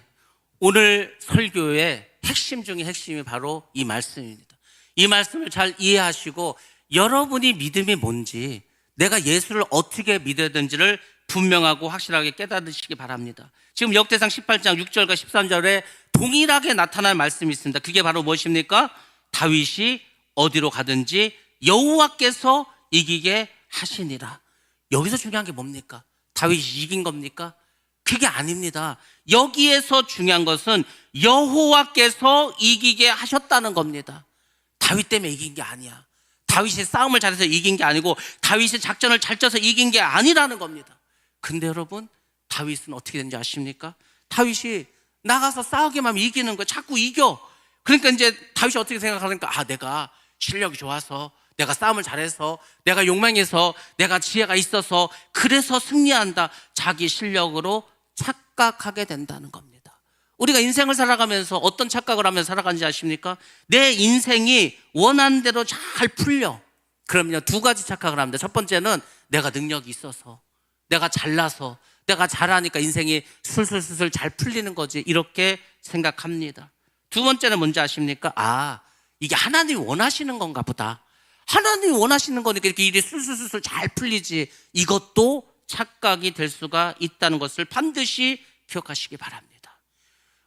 오늘 설교의 핵심 중에 핵심이 바로 이 말씀입니다. 이 말씀을 잘 이해하시고 여러분이 믿음이 뭔지, 내가 예수를 어떻게 믿어야 되는지를 분명하고 확실하게 깨달으시기 바랍니다. 지금 역대상 18장 6절과 13절에 동일하게 나타난 말씀이 있습니다. 그게 바로 무엇입니까? 다윗이 어디로 가든지 여호와께서 이기게 하시니라. 여기서 중요한 게 뭡니까? 다윗이 이긴 겁니까? 그게 아닙니다. 여기에서 중요한 것은 여호와께서 이기게 하셨다는 겁니다. 다윗 때문에 이긴 게 아니야. 다윗이 싸움을 잘해서 이긴 게 아니고 다윗이 작전을 잘 짜서 이긴 게 아니라는 겁니다. 근데 여러분, 다윗은 어떻게 된지 아십니까? 다윗이 나가서 싸우기만 하면 이기는 거야. 자꾸 이겨. 그러니까 이제 다윗이 어떻게 생각하니까, 내가 실력이 좋아서, 내가 싸움을 잘해서, 내가 용맹해서, 내가 지혜가 있어서 그래서 승리한다. 자기 실력으로 착각하게 된다는 겁니다. 우리가 인생을 살아가면서 어떤 착각을 하면서 살아가는지 아십니까? 내 인생이 원하는 대로 잘 풀려. 그러면요, 두 가지 착각을 합니다. 첫 번째는 내가 능력이 있어서, 내가 잘나서, 내가 잘하니까 인생이 술술술술 잘 풀리는 거지, 이렇게 생각합니다. 두 번째는 뭔지 아십니까? 이게 하나님이 원하시는 건가 보다. 하나님이 원하시는 거니까 이렇게 일이 술술술술 잘 풀리지. 이것도 착각이 될 수가 있다는 것을 반드시 기억하시기 바랍니다.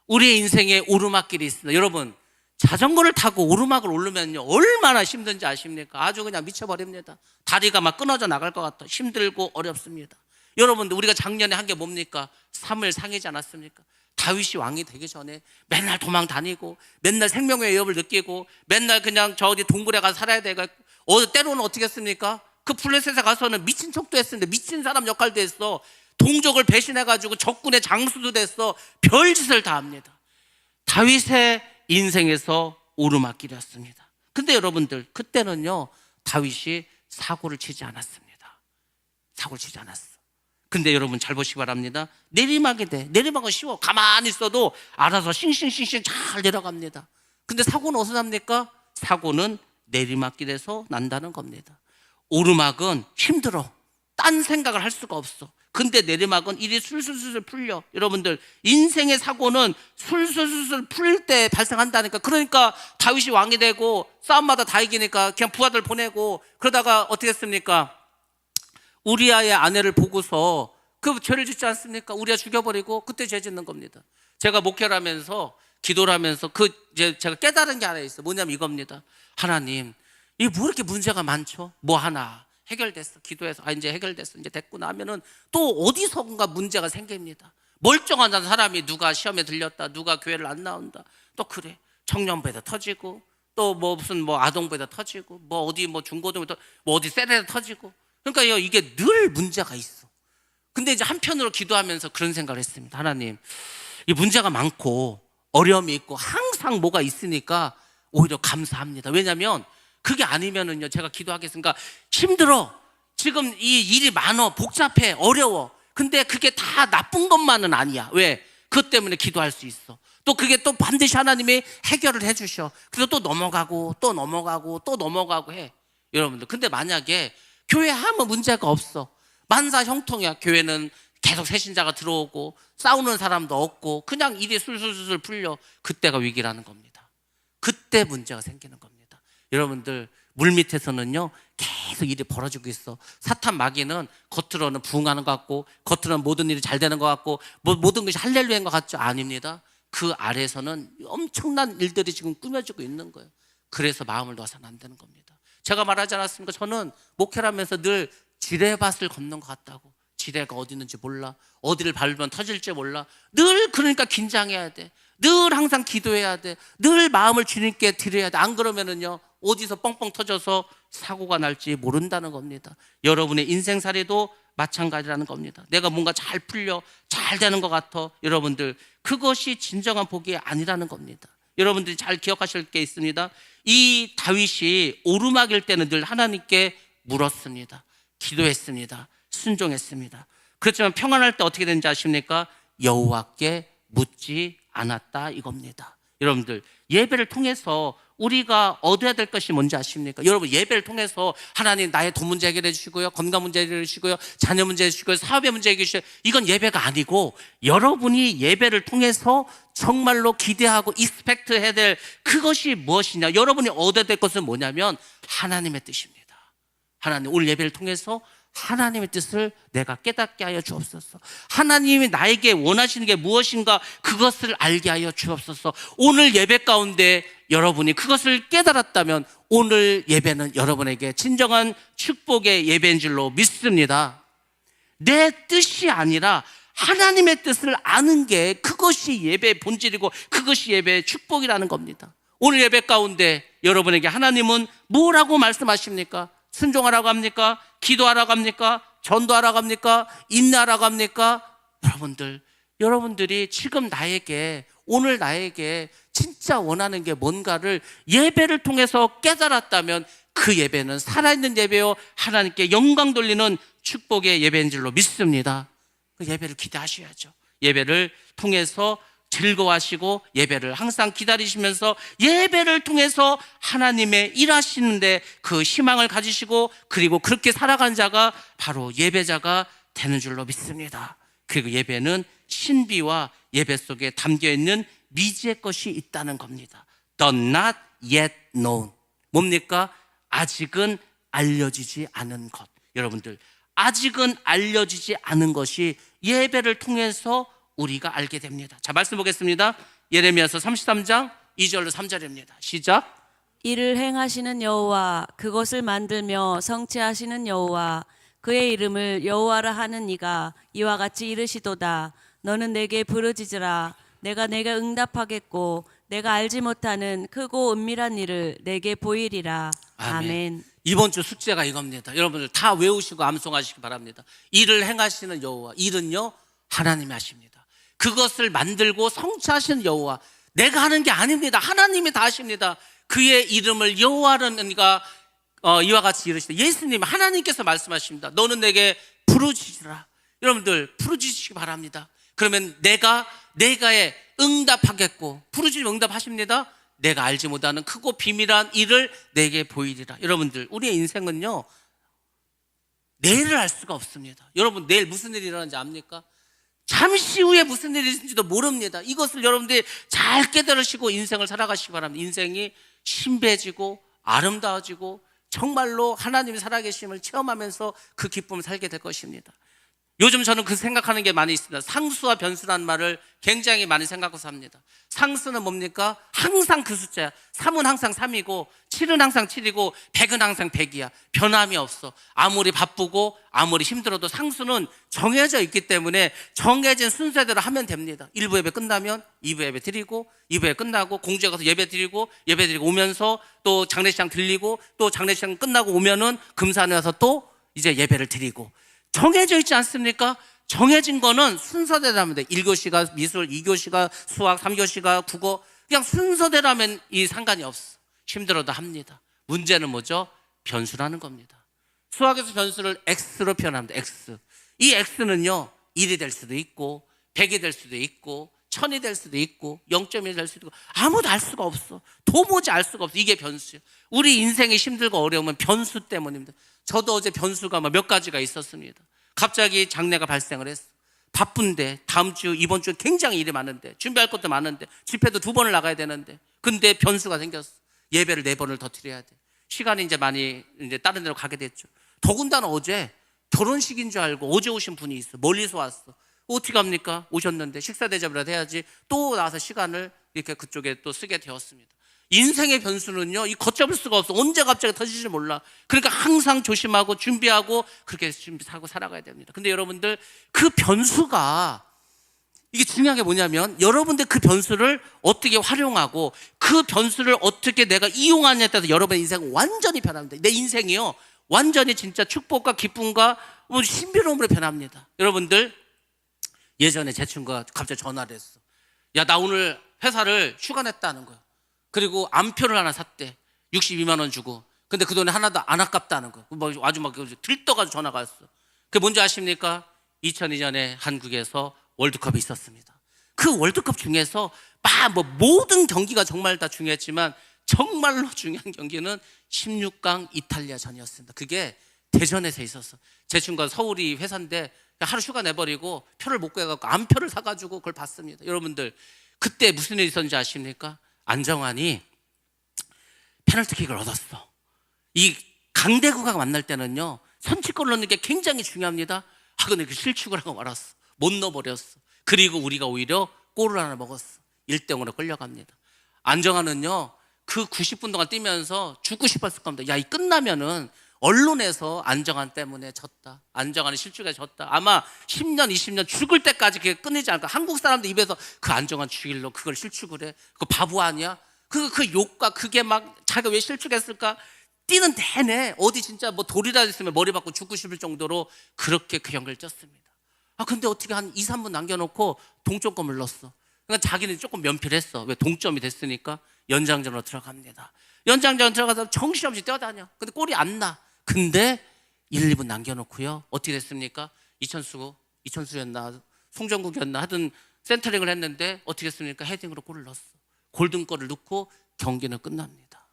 우리의 인생에 오르막길이 있습니다. 여러분, 자전거를 타고 오르막을 오르면요, 얼마나 힘든지 아십니까? 아주 그냥 미쳐버립니다. 다리가 막 끊어져 나갈 것 같아. 힘들고 어렵습니다. 여러분들, 우리가 작년에 한 게 뭡니까? 사무엘 상이지 않았습니까? 다윗이 왕이 되기 전에 맨날 도망 다니고, 맨날 생명의 위협을 느끼고, 맨날 그냥 저 어디 동굴에 가서 살아야 되고, 때로는 어떻게 했습니까? 그 블레셋에 가서는 미친 척도 했는데 미친 사람 역할도 했어. 동족을 배신해가지고 적군의 장수도 됐어. 별짓을 다 합니다. 다윗의 인생에서 오르막길이었습니다. 근데 여러분들, 그때는요, 다윗이 사고를 치지 않았습니다. 사고를 치지 않았어. 근데 여러분 잘 보시기 바랍니다. 내리막이 돼. 내리막은 쉬워. 가만히 있어도 알아서 싱싱싱싱 잘 내려갑니다. 근데 사고는 어디서 납니까? 사고는 내리막길에서 난다는 겁니다. 오르막은 힘들어. 딴 생각을 할 수가 없어. 근데 내리막은 일이 술술술 풀려. 여러분들, 인생의 사고는 술술술 풀 때 발생한다니까. 그러니까 다윗이 왕이 되고 싸움마다 다 이기니까 그냥 부하들 보내고, 그러다가 어떻게 했습니까? 우리아의 아내를 보고서 그 죄를 짓지 않습니까? 우리아 죽여버리고 그때 죄 짓는 겁니다. 제가 목회를 하면서, 기도를 하면서 제가 깨달은 게 하나 있어요. 뭐냐면 이겁니다. 하나님, 이게 뭐 이렇게 문제가 많죠? 뭐 하나 해결됐어. 기도해서 이제 해결됐어. 이제 됐구나 하면은 또 어디선가 문제가 생깁니다. 멀쩡한 사람이 누가 시험에 들렸다, 누가 교회를 안 나온다, 또 그래. 청년부에도 터지고, 또 무슨 아동부에도 터지고, 어디 중고등부에도 어디 세대에도 터지고. 그러니까 이게 늘 문제가 있어. 근데 이제 한편으로 기도하면서 그런 생각을 했습니다. 하나님, 이 문제가 많고 어려움이 있고 항상 뭐가 있으니까 오히려 감사합니다. 왜냐하면 그게 아니면은요, 제가 기도하겠습니까? 힘들어. 지금 이 일이 많어. 복잡해. 어려워. 근데 그게 다 나쁜 것만은 아니야. 왜? 그것 때문에 기도할 수 있어. 또 그게 또 반드시 하나님이 해결을 해주셔. 그래서 또 넘어가고 또 넘어가고 또 넘어가고 해. 여러분들, 근데 만약에 교회 하면 문제가 없어. 만사 형통이야. 교회는 계속 새신자가 들어오고 싸우는 사람도 없고 그냥 일이 술술술 풀려. 그때가 위기라는 겁니다. 그때 문제가 생기는 겁니다. 여러분들 물밑에서는요 계속 일이 벌어지고 있어. 사탄 마귀는 겉으로는 부흥하는 것 같고 겉으로는 모든 일이 잘 되는 것 같고 모든 것이 할렐루야인 것 같죠? 아닙니다. 그 아래에서는 엄청난 일들이 지금 꾸며지고 있는 거예요. 그래서 마음을 놓아서는 안 되는 겁니다. 제가 말하지 않았습니까? 저는 목회를 하면서 늘 지뢰밭을 걷는 것 같다고. 지뢰가 어디 있는지 몰라. 어디를 밟으면 터질지 몰라. 늘 그러니까 긴장해야 돼. 늘 항상 기도해야 돼. 늘 마음을 주님께 드려야 돼. 안 그러면은요 어디서 뻥뻥 터져서 사고가 날지 모른다는 겁니다. 여러분의 인생살이도 마찬가지라는 겁니다. 내가 뭔가 잘 풀려 잘 되는 것 같아. 여러분들 그것이 진정한 복이 아니라는 겁니다. 여러분들이 잘 기억하실 게 있습니다. 이 다윗이 오르막일 때는 늘 하나님께 물었습니다. 기도했습니다. 순종했습니다. 그렇지만 평안할 때 어떻게 되는지 아십니까? 여호와께 묻지 않았다 이겁니다. 여러분들 예배를 통해서 우리가 얻어야 될 것이 뭔지 아십니까? 여러분 예배를 통해서 하나님 나의 돈 문제 해결해 주시고요, 건강 문제 해결해 주시고요, 자녀 문제 해결해 주시고요, 사업의 문제 해결해 주시고요. 이건 예배가 아니고 여러분이 예배를 통해서 정말로 기대하고 익스펙트 해야 될 그것이 무엇이냐, 여러분이 얻어야 될 것은 뭐냐면 하나님의 뜻입니다. 하나님 오늘 예배를 통해서 하나님의 뜻을 내가 깨닫게 하여 주옵소서. 하나님이 나에게 원하시는 게 무엇인가 그것을 알게 하여 주옵소서. 오늘 예배 가운데 여러분이 그것을 깨달았다면 오늘 예배는 여러분에게 진정한 축복의 예배인 줄로 믿습니다. 내 뜻이 아니라 하나님의 뜻을 아는 게 그것이 예배의 본질이고 그것이 예배의 축복이라는 겁니다. 오늘 예배 가운데 여러분에게 하나님은 뭐라고 말씀하십니까? 순종하라고 합니까? 기도하라고 합니까? 전도하라고 합니까? 인내하라고 합니까? 여러분들이 지금 나에게 오늘 나에게 진짜 원하는 게 뭔가를 예배를 통해서 깨달았다면 그 예배는 살아있는 예배요 하나님께 영광 돌리는 축복의 예배인 줄로 믿습니다. 그 예배를 기대하셔야죠. 예배를 통해서 즐거워하시고 예배를 항상 기다리시면서 예배를 통해서 하나님의 일하시는데 그 희망을 가지시고 그리고 그렇게 살아간 자가 바로 예배자가 되는 줄로 믿습니다. 그리고 예배는 신비와 예배 속에 담겨있는 미지의 것이 있다는 겁니다. The not yet known. 뭡니까? 아직은 알려지지 않은 것. 여러분들 아직은 알려지지 않은 것이 예배를 통해서 우리가 알게 됩니다. 자, 말씀 보겠습니다. 예레미야서 33장 2절로 3절입니다. 시작. 이를 행하시는 여호와, 그것을 만들며 성취하시는 여호와, 그의 이름을 여호와라 하는 이가 이와 같이 이르시도다. 너는 내게 부르짖으라. 내가 내게 응답하겠고 내가 알지 못하는 크고 은밀한 일을 내게 보이리라. 아멘. 이번 주 숙제가 이겁니다. 여러분들 다 외우시고 암송하시기 바랍니다. 이를 행하시는 여호와, 일은요 하나님이 하십니다. 그것을 만들고 성취하시는 여호와, 내가 하는 게 아닙니다. 하나님이 다 하십니다. 그의 이름을 여호와라는 이가 이와 같이 이르시되, 예수님 하나님께서 말씀하십니다. 너는 내게 부르짖으라. 여러분들 부르짖으시기 바랍니다. 그러면 내가에 응답하겠고, 부르짖으면 응답하십니다. 내가 알지 못하는 크고 비밀한 일을 내게 보이리라. 여러분들 우리의 인생은요 내일을 알 수가 없습니다. 여러분 내일 무슨 일이 일어나는지 압니까? 잠시 후에 무슨 일이 있을지도 모릅니다. 이것을 여러분들이 잘 깨달으시고 인생을 살아가시기 바랍니다. 인생이 신비해지고 아름다워지고 정말로 하나님이 살아계심을 체험하면서 그 기쁨을 살게 될 것입니다. 요즘 저는 그 생각하는 게 많이 있습니다. 상수와 변수라는 말을 굉장히 많이 생각해서 합니다. 상수는 뭡니까? 항상 그 숫자야. 3은 항상 3이고 7은 항상 7이고 100은 항상 100이야. 변함이 없어. 아무리 바쁘고 아무리 힘들어도 상수는 정해져 있기 때문에 정해진 순서대로 하면 됩니다. 1부 예배 끝나면 2부 예배 드리고 2부 예배 끝나고 공주에 가서 예배 드리고 오면서 또 장례식장 들리고 또 장례식장 끝나고 오면은 금산에 와서 또 이제 예배를 드리고, 정해져 있지 않습니까? 정해진 거는 순서대로 하면 돼. 1교시가 미술, 2교시가 수학, 3교시가 국어, 그냥 순서대로 하면 이 상관이 없어. 힘들어도 합니다. 문제는 뭐죠? 변수라는 겁니다. 수학에서 변수를 x로 표현합니다. x. 이 x는요 1이 될 수도 있고 100이 될 수도 있고 1000이 될 수도 있고 0.1이 될 수도 있고 아무도 알 수가 없어. 도무지 알 수가 없어. 이게 변수예요. 우리 인생이 힘들고 어려우면 변수 때문입니다. 저도 어제 변수가 몇 가지가 있었습니다. 갑자기 장례가 발생을 했어. 바쁜데 다음 주 이번 주 굉장히 일이 많은데 준비할 것도 많은데 집회도 2번을 나가야 되는데 근데 변수가 생겼어. 예배를 4번을 더 드려야 돼. 시간이 이제 많이 이제 다른 데로 가게 됐죠. 더군다나 어제 결혼식인 줄 알고 어제 오신 분이 있어. 멀리서 왔어. 어떻게 합니까? 오셨는데 식사 대접이라도 해야지. 또 나와서 시간을 이렇게 그쪽에 또 쓰게 되었습니다. 인생의 변수는요, 이 걷잡을 수가 없어. 언제 갑자기 터질지 몰라. 그러니까 항상 조심하고 준비하고 그렇게 준비하고 살아가야 됩니다. 근데 여러분들 그 변수가 이게 중요한 게 뭐냐면 여러분들 그 변수를 어떻게 활용하고 그 변수를 어떻게 내가 이용하냐에 따라서 여러분의 인생은 완전히 변합니다. 내 인생이요, 완전히 진짜 축복과 기쁨과 신비로움으로 변합니다. 여러분들 예전에 제 친구가 갑자기 전화를 했어. 야, 나 오늘 회사를 휴가 냈다는 거야. 그리고 암표를 하나 샀대. 62만 원 주고. 근데 그 돈이 하나도 안 아깝다는 거야. 아주 막 들떠가지고 전화가 왔어. 그게 뭔지 아십니까? 2002년에 한국에서 월드컵이 있었습니다. 그 월드컵 중에서 모든 경기가 정말 다 중요했지만 정말로 중요한 경기는 16강 이탈리아전이었습니다. 그게 대전에서 있었어. 제 친구가 서울이 회사인데 하루 휴가 내버리고 표를 못 구해갖고 암표를 사가지고 그걸 봤습니다. 여러분들 그때 무슨 일이 있었는지 아십니까? 안정환이 페널티킥을 얻었어. 이 강대구가 만날 때는요, 선취골을 넣는 게 굉장히 중요합니다. 근데 그 실축을 하고 말았어. 못 넣어버렸어. 그리고 우리가 오히려 골을 하나 먹었어. 1대0으로 끌려갑니다. 안정환은요, 그 90분 동안 뛰면서 죽고 싶었을 겁니다. 야, 이 끝나면은 언론에서 안정환 때문에 졌다. 안정환이 실축에 졌다. 아마 10년, 20년 죽을 때까지 그게 끊이지 않을까. 한국 사람들 입에서 그 안정환 죽일로 그걸 실축을 해. 그거 바보 아니야? 그 욕과 그게 막 자기가 왜 실축했을까? 뛰는 내내 어디 진짜 돌이라도 있으면 머리 받고 죽고 싶을 정도로 그렇게 그 경기를 쪘습니다. 근데 어떻게 한 2, 3분 남겨놓고 동점골을 넣었어. 그러니까 자기는 조금 면피했어. 왜? 동점이 됐으니까 연장전으로 들어갑니다. 연장전 들어가서 정신없이 뛰어다녀. 근데 골이 안 나. 근데 1, 2분 남겨놓고요. 어떻게 됐습니까? 이천수였나 송정국이었나 하여튼 센터링을 했는데 어떻게 했습니까? 헤딩으로 골을 넣었어. 골든골을 넣고 경기는 끝납니다.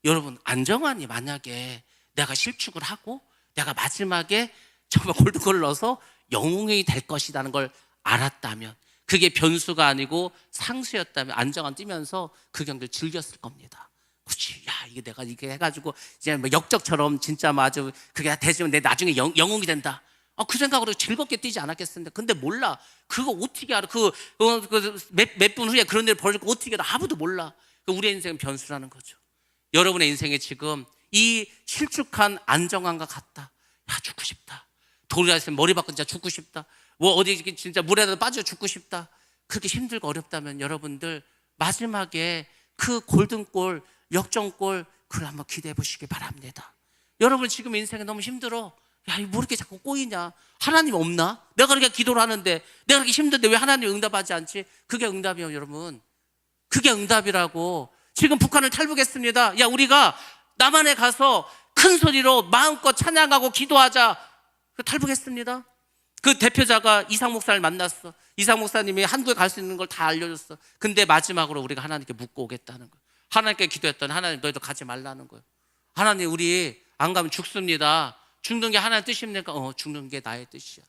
여러분, 안정환이 만약에 내가 실축을 하고 내가 마지막에 정말 골든골을 넣어서 영웅이 될 것이라는 걸 알았다면, 그게 변수가 아니고 상수였다면 안정환 뛰면서 그 경기를 즐겼을 겁니다. 그렇지, 야, 이게 내가 이렇게 해가지고 이제 역적처럼 진짜 아주 그게 되지면 내 나중에 영웅이 된다. 그 생각으로 즐겁게 뛰지 않았겠습니까? 근데 몰라. 그거 어떻게 알아? 몇 분 후에 그런 일을 벌일 거 어떻게 알아? 아무도 몰라. 우리의 인생은 변수라는 거죠. 여러분의 인생에 지금 이 실축한 안정환과 같다. 야, 죽고 싶다. 돌이라 있으면 머리 박고 진짜 죽고 싶다. 어디 진짜 물에다 빠져 죽고 싶다. 그렇게 힘들고 어렵다면 여러분들 마지막에 그 골든골, 역전골, 그걸 한번 기대해 보시기 바랍니다. 여러분 지금 인생이 너무 힘들어. 야, 뭐 이렇게 자꾸 꼬이냐? 하나님 없나? 내가 그렇게 기도를 하는데, 내가 그렇게 힘든데 왜 하나님이 응답하지 않지? 그게 응답이에요, 여러분. 그게 응답이라고. 지금 북한을 탈북했습니다. 야, 우리가 남한에 가서 큰 소리로 마음껏 찬양하고 기도하자. 탈북했습니다. 그 대표자가 이상 목사를 만났어. 이상 목사님이 한국에 갈 수 있는 걸 다 알려줬어. 근데 마지막으로 우리가 하나님께 묻고 오겠다는 거예요. 하나님께 기도했더니 하나님, 너희도 가지 말라는 거예요. 하나님, 우리 안 가면 죽습니다. 죽는 게 하나님의 뜻입니까? 죽는 게 나의 뜻이야.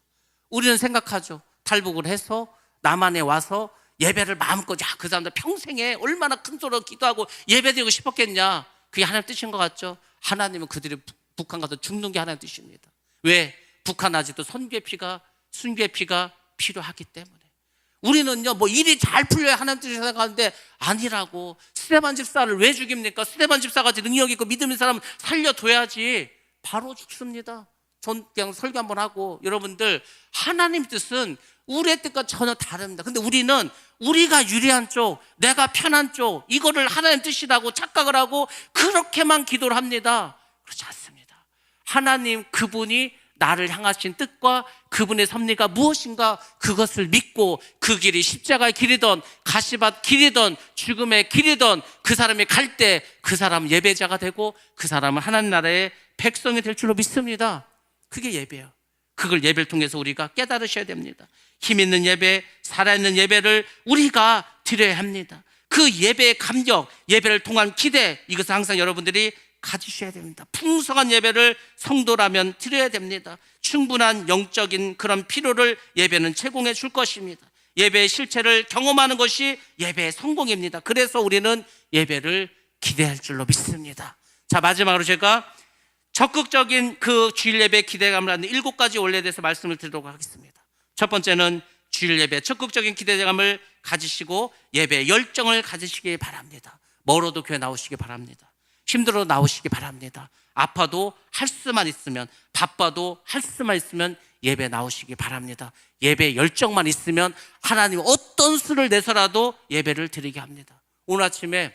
우리는 생각하죠. 탈북을 해서 남한에 와서 예배를 마음껏, 그 사람들 평생에 얼마나 큰 소리로 기도하고 예배드리고 싶었겠냐. 그게 하나님의 뜻인 것 같죠. 하나님은 그들이 북한 가서 죽는 게 하나님의 뜻입니다. 왜? 북한 아직도 선교의 피가, 순교의 피가 필요하기 때문에. 우리는요, 일이 잘 풀려야 하나님 뜻이 생각하는데 아니라고. 스데반 집사를 왜 죽입니까? 스데반 집사같이 능력 있고 믿음 있는 사람은 살려둬야지. 바로 죽습니다. 전 그냥 설교 한번 하고. 여러분들, 하나님 뜻은 우리의 뜻과 전혀 다릅니다. 근데 우리는 우리가 유리한 쪽, 내가 편한 쪽, 이거를 하나님 뜻이라고 착각을 하고 그렇게만 기도를 합니다. 그렇지 않습니다. 하나님 그분이 나를 향하신 뜻과 그분의 섭리가 무엇인가, 그것을 믿고 그 길이 십자가의 길이든 가시밭 길이든 죽음의 길이든 그 사람이 갈 때 그 사람은 예배자가 되고 그 사람은 하나님 나라의 백성이 될 줄로 믿습니다. 그게 예배예요. 그걸 예배를 통해서 우리가 깨달으셔야 됩니다. 힘 있는 예배, 살아있는 예배를 우리가 드려야 합니다. 그 예배의 감격, 예배를 통한 기대, 이것을 항상 여러분들이 가지셔야 됩니다. 풍성한 예배를 성도라면 드려야 됩니다. 충분한 영적인 그런 필요를 예배는 제공해 줄 것입니다. 예배의 실체를 경험하는 것이 예배의 성공입니다. 그래서 우리는 예배를 기대할 줄로 믿습니다. 자, 마지막으로 제가 적극적인 그 주일 예배 기대감을 갖는 7가지 원리에 대해서 말씀을 드리도록 하겠습니다. 첫 번째는 주일 예배 적극적인 기대감을 가지시고 예배의 열정을 가지시기 바랍니다. 멀어도 교회 나오시기 바랍니다. 힘들어도 나오시기 바랍니다. 아파도 할 수만 있으면, 바빠도 할 수만 있으면 예배 나오시기 바랍니다. 예배 열정만 있으면 하나님 어떤 수를 내서라도 예배를 드리게 합니다. 오늘 아침에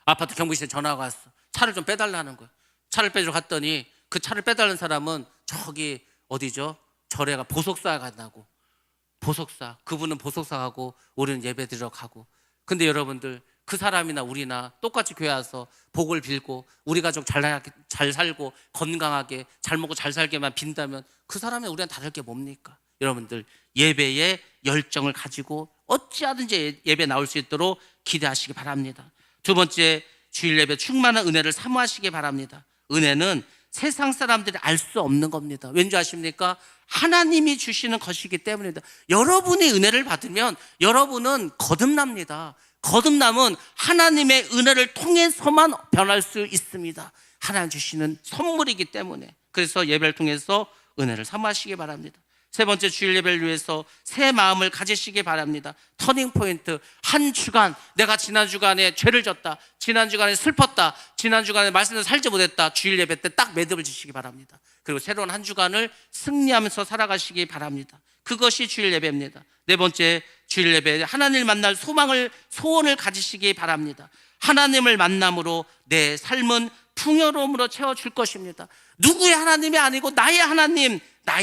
아파트 경비실에 전화가 왔어. 차를 좀 빼달라는 거예요. 차를 빼주러 갔더니 그 차를 빼달라는 사람은 저기 어디죠? 절에가 보석사 간다고. 보석사, 그분은 보석사 가고 우리는 예배 드리러 가고. 근데 여러분들, 그 사람이나 우리나 똑같이 교회 와서 복을 빌고 우리 가족 잘 살고 건강하게 잘 먹고 잘 살게만 빈다면 그 사람이 우리한테 다를 게 뭡니까? 여러분들, 예배의 열정을 가지고 어찌하든지 예배 나올 수 있도록 기대하시기 바랍니다. 두 번째, 주일 예배 충만한 은혜를 사모하시기 바랍니다. 은혜는 세상 사람들이 알 수 없는 겁니다. 왠지 아십니까? 하나님이 주시는 것이기 때문입니다. 여러분이 은혜를 받으면 여러분은 거듭납니다. 거듭남은 하나님의 은혜를 통해서만 변할 수 있습니다. 하나님 주시는 선물이기 때문에. 그래서 예배를 통해서 은혜를 사모하시기 바랍니다. 세 번째, 주일 예배를 위해서 새 마음을 가지시기 바랍니다. 터닝포인트, 한 주간 내가 지난 주간에 죄를 졌다, 지난 주간에 슬펐다, 지난 주간에 말씀대로 살지 못했다. 주일 예배 때 딱 매듭을 지시기 바랍니다. 그리고 새로운 한 주간을 승리하면서 살아가시기 바랍니다. 그것이 주일 예배입니다. 네 번째, 주일 예배에 하나님을 만날 소원을 가지시기 바랍니다. 하나님을 만남으로 내 삶은 풍요로움으로 채워줄 것입니다. 누구의 하나님이 아니고 나의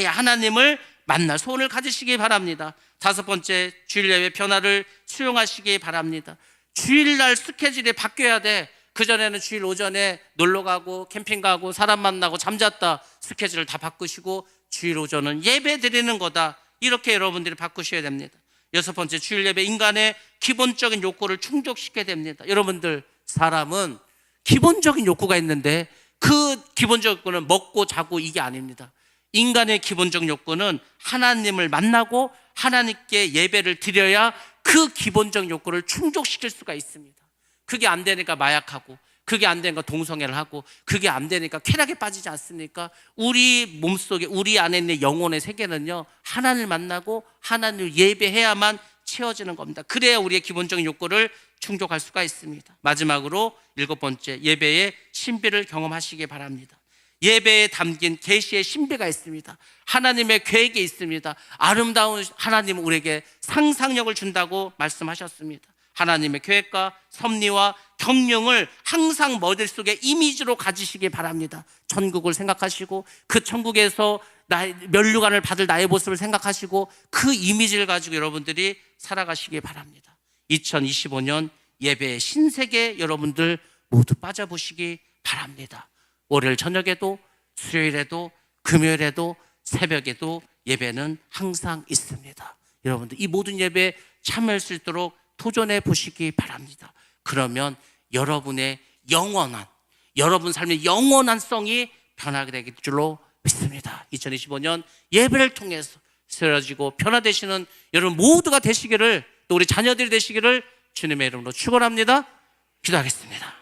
하나님을 만날 소원을 가지시기 바랍니다. 다섯 번째, 주일 예배 변화를 수용하시기 바랍니다. 주일날 스케줄이 바뀌어야 돼. 그전에는 주일 오전에 놀러 가고 캠핑 가고 사람 만나고 잠잤다. 스케줄을 다 바꾸시고 주일 오전은 예배 드리는 거다. 이렇게 여러분들이 바꾸셔야 됩니다. 여섯 번째, 주일 예배 인간의 기본적인 욕구를 충족시켜야 됩니다. 여러분들, 사람은 기본적인 욕구가 있는데 그 기본적 욕구는 먹고 자고 이게 아닙니다. 인간의 기본적 욕구는 하나님을 만나고 하나님께 예배를 드려야 그 기본적 욕구를 충족시킬 수가 있습니다. 그게 안 되니까 마약하고, 그게 안 되니까 동성애를 하고, 그게 안 되니까 쾌락에 빠지지 않습니까? 우리 몸속에, 우리 안에 있는 영혼의 세계는요, 하나님을 만나고 하나님을 예배해야만 채워지는 겁니다. 그래야 우리의 기본적인 욕구를 충족할 수가 있습니다. 마지막으로 일곱 번째, 예배의 신비를 경험하시기 바랍니다. 예배에 담긴 계시의 신비가 있습니다. 하나님의 계획이 있습니다. 아름다운 하나님은 우리에게 상상력을 준다고 말씀하셨습니다. 하나님의 계획과 섭리와 경륜을 항상 머릿속에 이미지로 가지시기 바랍니다. 천국을 생각하시고 그 천국에서 면류관을 받을 나의 모습을 생각하시고 그 이미지를 가지고 여러분들이 살아가시기 바랍니다. 2025년 예배의 신세계에 여러분들 모두 빠져보시기 바랍니다. 월요일 저녁에도 수요일에도 금요일에도 새벽에도 예배는 항상 있습니다. 여러분들 이 모든 예배에 참여할 수 있도록 도전해 보시기 바랍니다. 그러면 여러분의 여러분 삶의 영원한성이 변하게 될 줄로 믿습니다. 2025년 예배를 통해서 세워지고 변화되시는 여러분 모두가 되시기를, 또 우리 자녀들이 되시기를 주님의 이름으로 축원합니다. 기도하겠습니다.